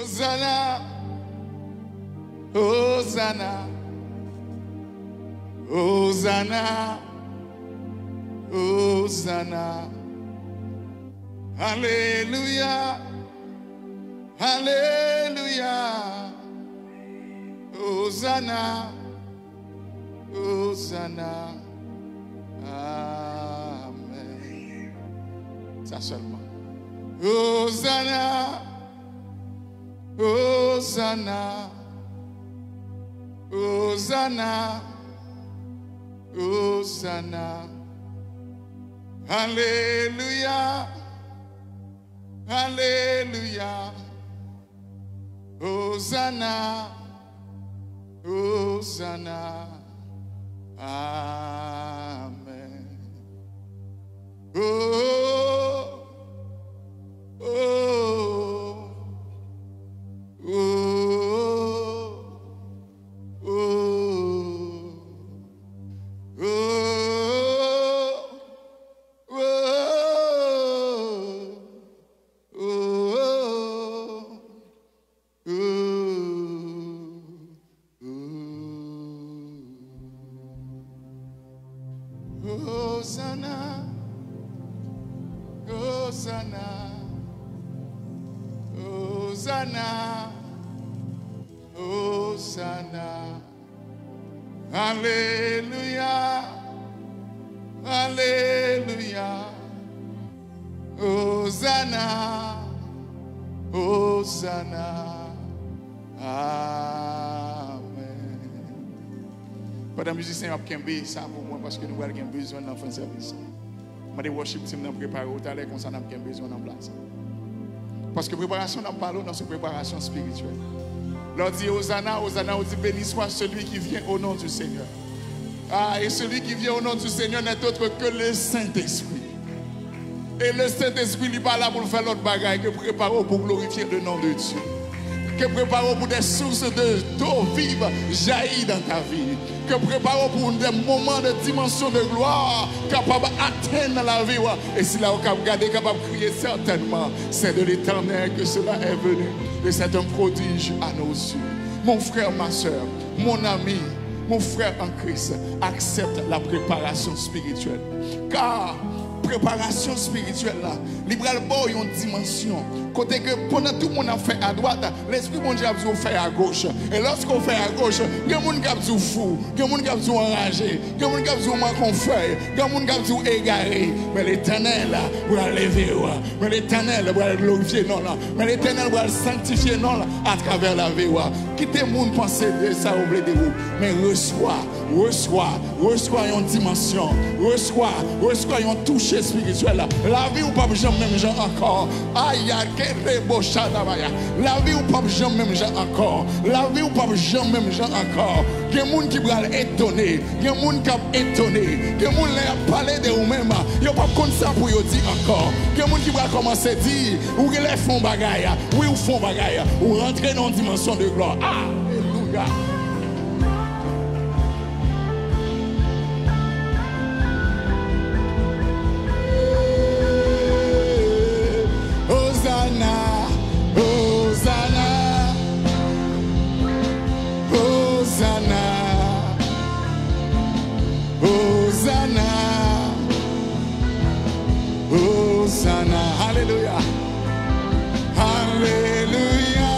Hosanna, Hosanna, Hosanna, Hosanna. Alléluia, Alléluia. Hosanna, Hosanna. Amen. Ça seulement. Hosanna, Hosanna, Hosanna, Hosanna. Alléluia, Alléluia. Hosanna, Hosanna. Amen. Oh, oh, oh, oh, oh, Hosanna, Hosanna, Hosanna, Hosanna. Alléluia, Alléluia. Hosanna, Hosanna. Amen. Pendant que les musiciens ont kembe ça pour moi parce que nous avons besoin d'en faire service. Je vais worship team nous préparer au talent comme ça nous avons besoin d'en place. Parce que préparation nous parlons dans cette préparation spirituelle. L'on dit Hosanna, Hosanna, on dit béni soit celui qui vient au nom du Seigneur. Ah, et celui qui vient au nom du Seigneur n'est autre que le Saint-Esprit. Et le Saint-Esprit n'est pas là pour faire l'autre bagaille que préparer pour glorifier le nom de Dieu. Que préparer pour des sources d'eau vive jaillir dans ta vie. Que préparer pour des moments de dimension de gloire capable d'atteindre la vie. Et si là, on peut regarder, capable de crier certainement, c'est de l'Éternel que cela est venu. Et c'est un prodige à nos yeux. Mon frère, ma soeur, mon ami, mon frère en Christ, accepte la préparation spirituelle. Car préparation spirituelle là, libéral boy une dimension. Côté que pendant tout le monde a fait à droite, l'esprit mon Dieu a dit fait à gauche. Et lorsqu'on fait à gauche, il y a des gens qui ont dit fou, il y a des gens qui ont dit enragé, il y a des gens qui ont dit manquon feuille, il y a des gens qui ont dit égaré. Mais l'Éternel va lever, mais l'Éternel va glorifier non là, mais l'Éternel va sanctifier non là à travers la vie. Quittez le monde penser de ça au blé de vous, mais reçois une dimension, reçois une touche spirituelle. La vie ou pas jamais même gens encore. Aïe, la vie ou pas jamais même gens encore. La vie ou pas jamais même gens encore. Il y a des gens qui vont étonner, il y a des gens qui vont étonner, il y a des gens qui vont parler de vous-même. Il n'y a pas comme ça pour vous dire encore. Il y a des gens qui vont commencer à dire, ou les font bagaille, oui ou font bagaille, ou rentrer dans une dimension de gloire. Alléluia. Hosanna, Hosanna, Hosanna, Hosanna, Hosanna, Alléluia, Alléluia,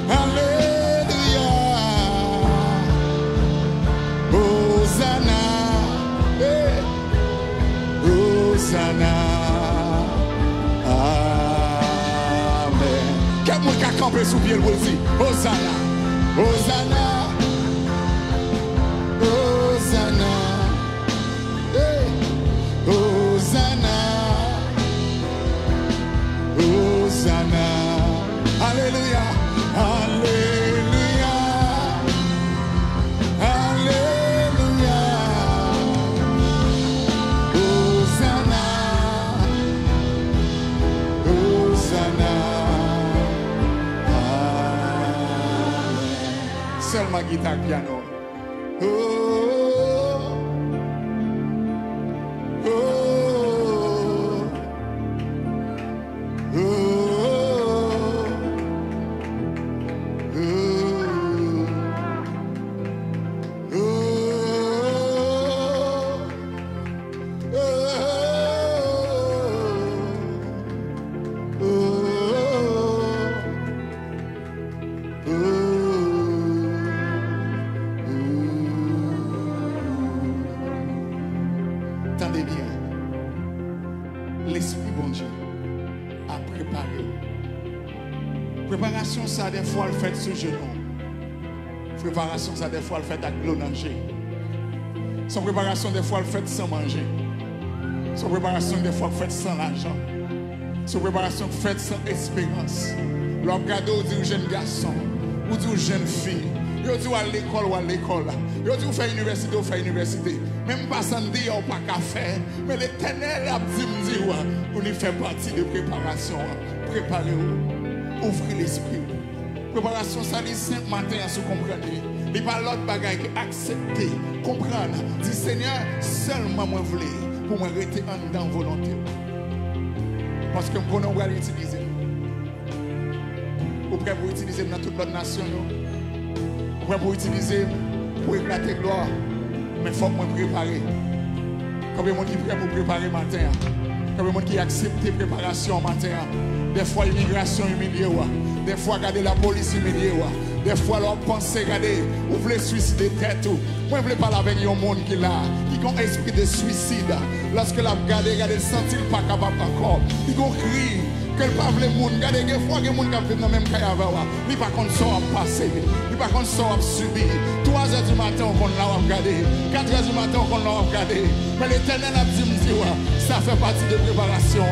Alléluia, Hosanna, Hosanna. Quelqu'un qui a campé sous pied, il dit Hosanna, Hosanna, Hosanna, hey. Hosanna, Hosanna, Alléluia, Alléluia, Alléluia, Hosanna, Hosanna. Seulement guitare piano. Oh, oh, oh, oh, Préparation, ça, des fois, le fait sous genou. Préparation, ça, des fois, le fait avec l'eau danger. Son préparation, des fois, le fait sans manger. Son préparation, des fois, le fait sans l'argent. Son préparation, le fait sans espérance. L'homme cadeau, dit aux jeunes garçons, ou dit aux jeunes filles. Yo dit à l'école ou à l'école. Yo dit ou fait université ou fait université. Même pas sans dire ou pas qu'à faire. Mais l'Éternel a dit on y fait partie de préparation. Préparez-vous. Ouvrez l'esprit. Préparation, ça dit simple matin à se comprendre. Il n'y a pas l'autre bagaille que accepter, comprendre. Dit Seigneur, seulement moi voulais pour me rester en dedans volonté. Parce que nous allons l'utiliser. Vous prêts pour utiliser dans toute notre nation? Vous prêts pour utiliser pour éclater gloire? Mais il faut que je me prépare. Combien de monde qui est prêt pour préparer matin? Combien de monde qui accepte la préparation matin? Des fois, l'immigration humiliée. Des fois, regarder la police humiliée. Des fois, l'on pense, regardez, vous voulez suicider tête. Moi, je voulais parler avec un monde qui a un esprit de suicide. Lorsque la regardez, le sentit pas capable encore. Il a crié. Que le peuple le monde, regardez, des fois, il y a des gens qui vivent dans le même cas avant. Il pas contre ça à passer. Il pas contre ça à subir. 3 heures du matin, on l'a regardé. 4 heures du matin, on l'a regardé. Mais l'Éternel a dit, ça fait partie de préparation.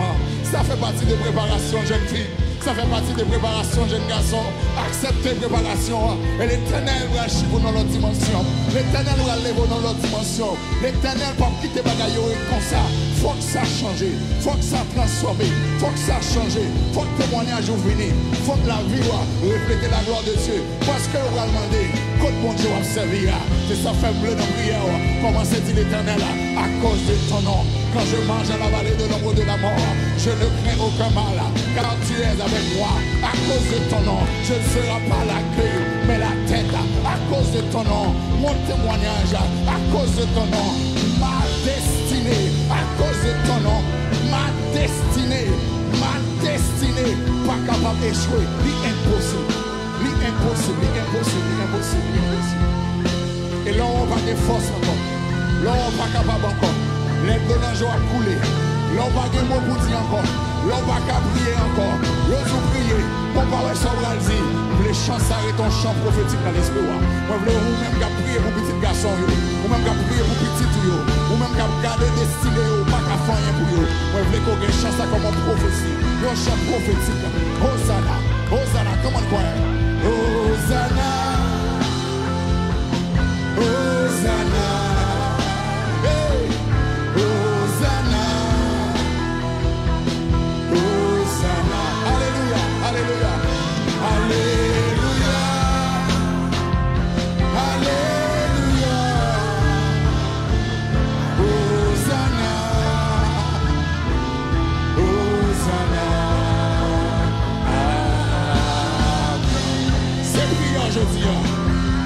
Ça fait partie de préparation, jeune fille. Ça fait partie de préparation, jeune garçon. Acceptez préparation. Et l'Éternel va chiffrer dans l'autre dimension. L'Éternel va lever dans l'autre dimension. L'Éternel va quitter bagaille comme ça. Faut que ça change. Faut que ça transforme. Faut que ça change. Faut que témoignage vous venez. Faut que la vie va refléter la gloire de Dieu. Parce que vous allez demander, quand mon Dieu va servir, c'est ça fait bleu dans la prière. Comment c'est-il l'Éternel à cause de ton nom? Quand je mange à la vallée de l'ombre de la mort, je ne crains aucun mal, car tu es avec moi. À cause de ton nom, je ne serai pas la queue, mais la tête. À cause de ton nom, mon témoignage. À cause de ton nom, ma destinée. À cause de ton nom, ma destinée. Ma destinée. Pas capable d'échouer. L'impossible. L'impossible. L'impossible. L'impossible. L'impossible. Et là, on va de force encore. Là, on va capable encore. Les bonanges ont coulé. L'on va gagner mot pour dire encore. L'on va prier encore. L'on va prier. Mon père Sobral dit, les chants s'arrêtent ton chant prophétique dans l'esprit. Moi, je veux même prier pour petit garçon. Ou même prier pour petit tout. Ou même garder destiné. Ou pas qu'à faire rien pour eux. Moi, je veux qu'on ait un chant ça comme une prophétie. Un chant prophétique. Hosanna. Hosanna. Comment quoi? Hosanna. Hosanna. Alléluia, Alléluia, Alléluia, Hosanna, Hosanna, Amen. C'est priant aujourd'hui,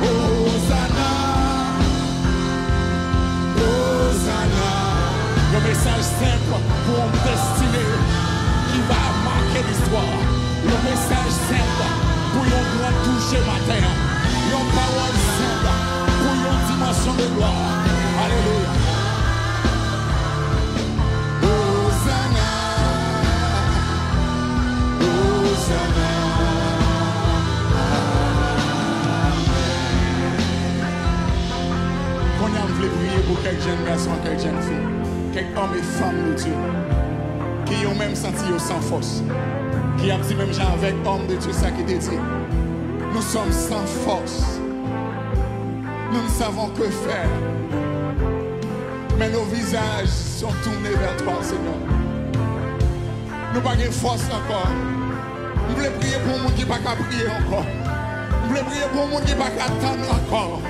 Hosanna, Hosanna. Le message simple pour une destinée qui va marquer l'histoire. Le message simple pour une grande touche matin. Une parole simple pour une dimension de gloire. Alléluia. Hosanna. Hosanna. Qu'on a voulu prier pour quelques jeunes garçons, quelques jeunes filles, quelques hommes et femmes de Dieu qui ont même senti sans force. Qui a dit même gens avec homme de Dieu, ça qui te dit. Nous sommes sans force. Nous ne savons que faire. Mais nos visages sont tournés vers toi, Seigneur. Nous n'avons pas de force encore. Nous voulons prier pour le monde qui n'a pas qu'à prier encore. Nous voulons prier pour le monde qui n'a pas qu'à attendre encore.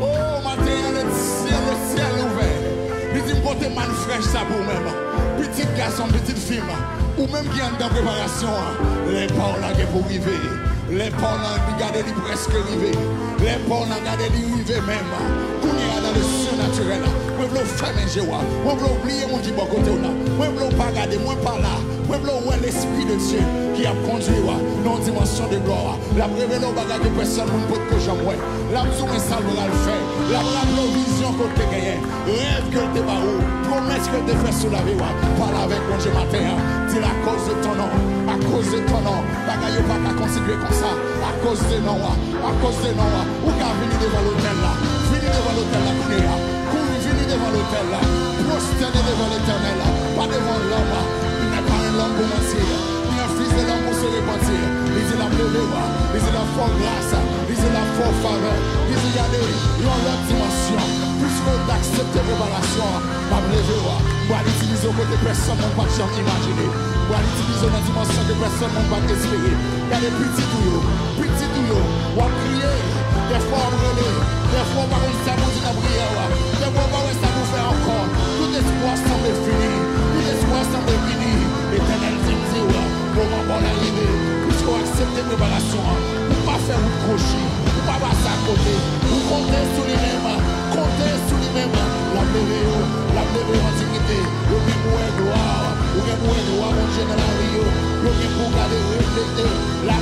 Oh, matin, le ciel ouvert. Il dit, portez man fraîche ça pour même. Petit garçon, petite fille. Ou même qui est en préparation, les paroles pour arriver. Les paroles regardez presque arriver. Les paroles regardez arriver même. Qu'on y a dans le surnaturel. Moi, je veux faire mes joies. Moi, je veux oublier mon qui est à côté. Moi, je veux pas regarder. Moi, pas là. Où est l'Esprit de Dieu qui a conduit dans une dimension de gloire. La révélé au bagage de personne ne peut que j'aimerais. La maison est salve à le faire. La vision que tu as gagnée. Rêve que tu as eu. Promesse que tu as fait sur la vie. Parle avec mon Dieu matin. Dis à cause de ton nom. À cause de ton nom. Bagage pas qu'à continuer comme ça. À cause de nom. À cause de nom. Ou qu'à venir devant l'hôtel là. Venir devant l'hôtel là. Venir devant l'hôtel là. Prosterner devant l'éternel là. Pas devant l'homme. Il n'est pas un homme pour mentir. Il est un fils de l'homme pour se repentir. Il dit la pleureur. Il dit la forte grâce. Il dit la forte faveur. Il dit y aller. Il y a une autre dimension. Puisque d'accepter préparation. Ma pleureur. Moi l'utiliser au côté personne ne peut jamais imaginer. Moi l'utiliser dans une dimension que personne ne peut espérer. Il y a des petits tuyaux. Petits tuyaux. On va prier. Des fois on relève. Des fois on va réussir à monter la prière. Des fois on va réussir à nous faire encore. Tout espoir semble fini. Tout espoir semble fini. L'éternel dit, comment on arrive. Puisqu'on accepte les préparations. Pour ne pas faire une crochet. Pour ne pas passer à côté. Pour compter sur les mêmes. Compter sur les mêmes. La lever en dignité. Le bien pour gloire. Le bien pour gloire, mon Dieu dans la vie. Le bien pour garder, refléter la